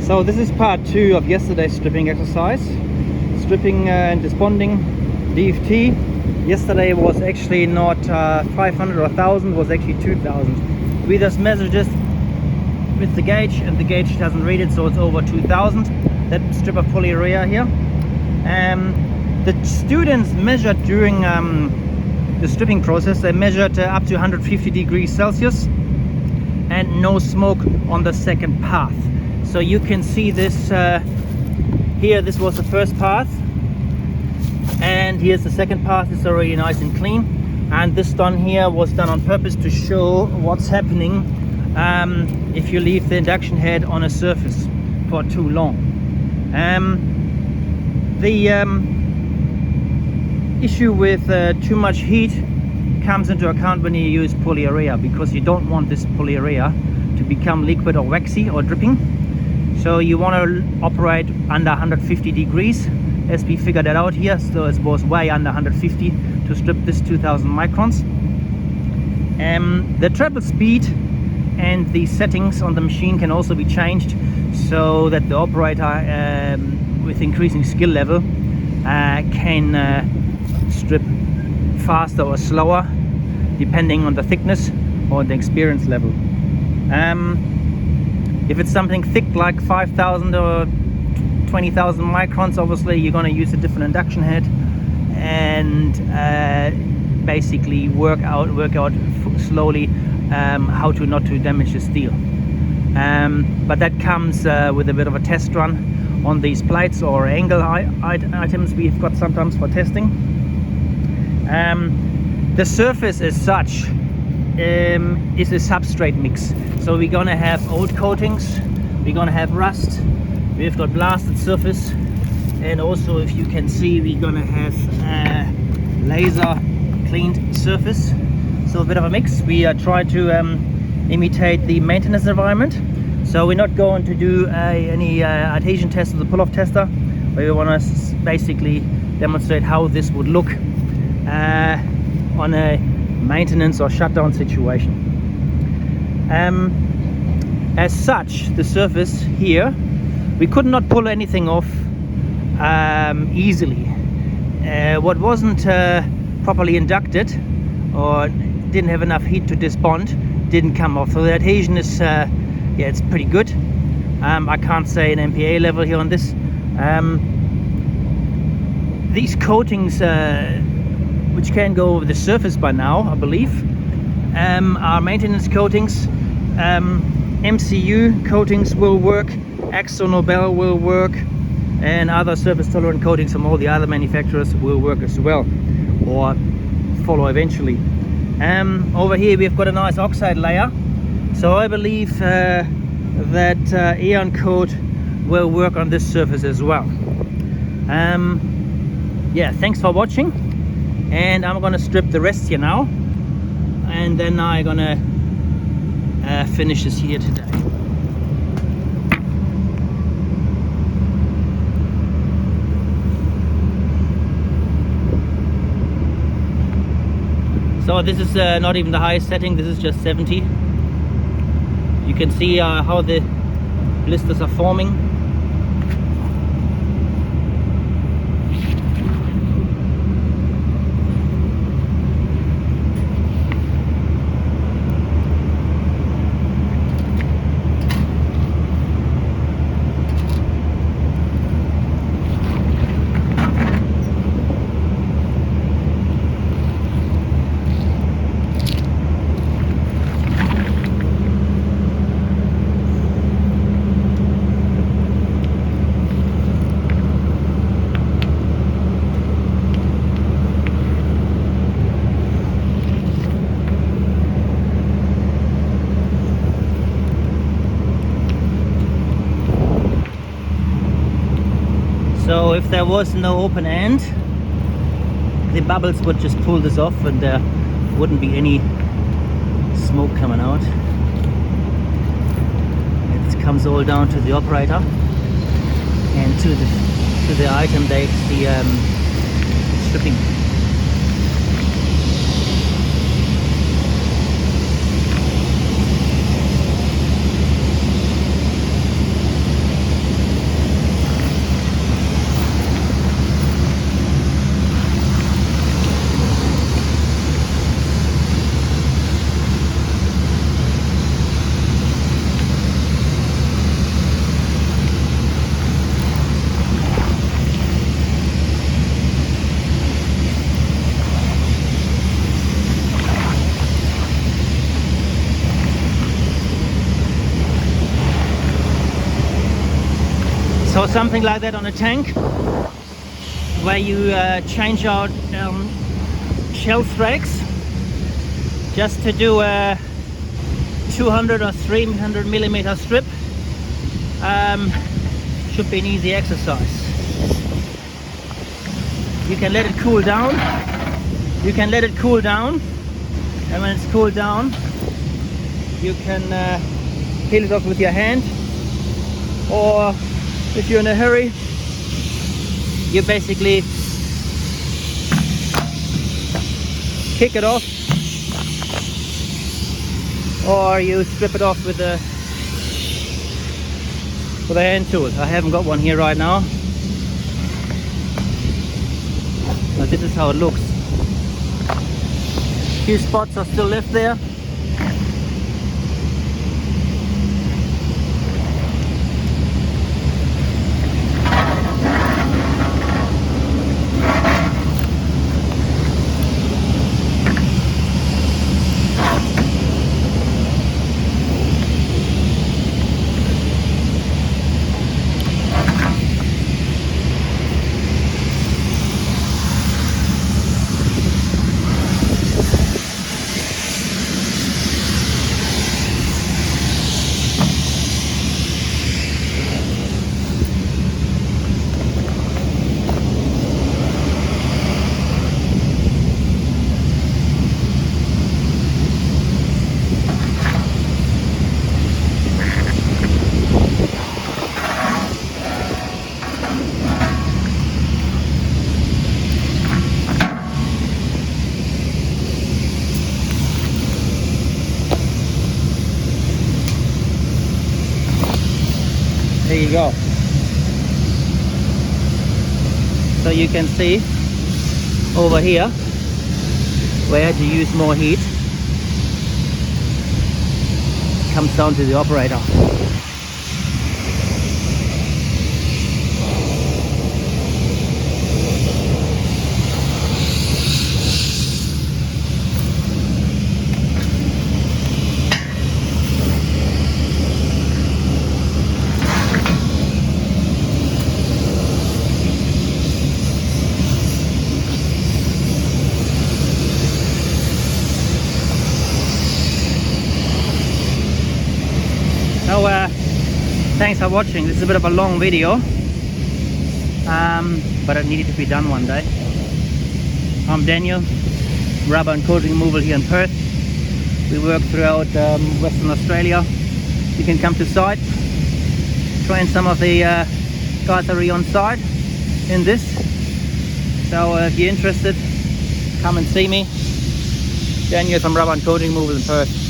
So this is part 2 of yesterday's stripping exercise. Stripping and desponding DFT. Yesterday was actually not 500 or 1000, was actually 2000. We just measured this with the gauge and the gauge doesn't read it, so it's over 2000. That strip of polyurea here. The students measured during the stripping process, they measured up to 150 degrees Celsius and no smoke on the second path. So you can see this here, this was the first path, and here's the second path. It's already nice and clean, and this done here was done on purpose to show what's happening if you leave the induction head on a surface for too long. The issue with too much heat comes into account when you use polyurea, because you don't want this polyurea to become liquid or waxy or dripping. So you want to operate under 150 degrees, as we figured that out here. So it was way under 150 to strip this 2000 microns. The treble speed and the settings on the machine can also be changed so that the operator with increasing skill level can strip faster or slower depending on the thickness or the experience level. If it's something thick like 5000 or 20,000 microns, obviously you're going to use a different induction head and basically work out slowly how to not to damage the steel. But that comes with a bit of a test run on these plates or angle items we've got sometimes for testing. The surface as such is a substrate mix. So we're gonna have old coatings, we're gonna have rust, we've got blasted surface, and also, if you can see, we're gonna have laser cleaned surface. So a bit of a mix. We try to imitate the maintenance environment. So we're not going to do any adhesion test with the pull-off tester, but we want to basically demonstrate how this would look on a maintenance or shutdown situation. As such, the surface here, we could not pull anything off easily. What wasn't properly inducted or didn't have enough heat to despond didn't come off. So the adhesion is yeah, it's pretty good. I can't say an MPa level here on this. These coatings, which can go over the surface by now, I believe, are maintenance coatings. MCU coatings will work, Axo Nobel will work, and other surface tolerant coatings from all the other manufacturers will work as well, or follow eventually. Over here we've got a nice oxide layer, so I believe that Aeon coat will work on this surface as well. Yeah, thanks for watching, and I'm gonna strip the rest here now, and then I'm gonna finish this here today. So this is not even the highest setting, this is just 70. You can see how the blisters are forming. So if there was no open end, the bubbles would just pull this off and there wouldn't be any smoke coming out. It comes all down to the operator and to the item they actually stripping. So something like that on a tank, where you change out shell strakes just to do a 200 or 300 millimeter strip. Should be an easy exercise. You can let it cool down. You can let it cool down, and when it's cooled down, you can peel it off with your hand, or if you're in a hurry, you basically kick it off, or you strip it off with a hand tool. I haven't got one here right now, but this is how it looks. A few spots are still left there. There you go. So you can see over here where I had to use more heat. Comes down to the operator. So thanks for watching. This is a bit of a long video, but it needed to be done one day. I'm Daniel, rubber and coating removal here in Perth. We work throughout Western Australia. You can come to site, train some of the guys that are on site in this. So if you're interested, come and see me. Daniel from Rubber and Coating Removal in Perth.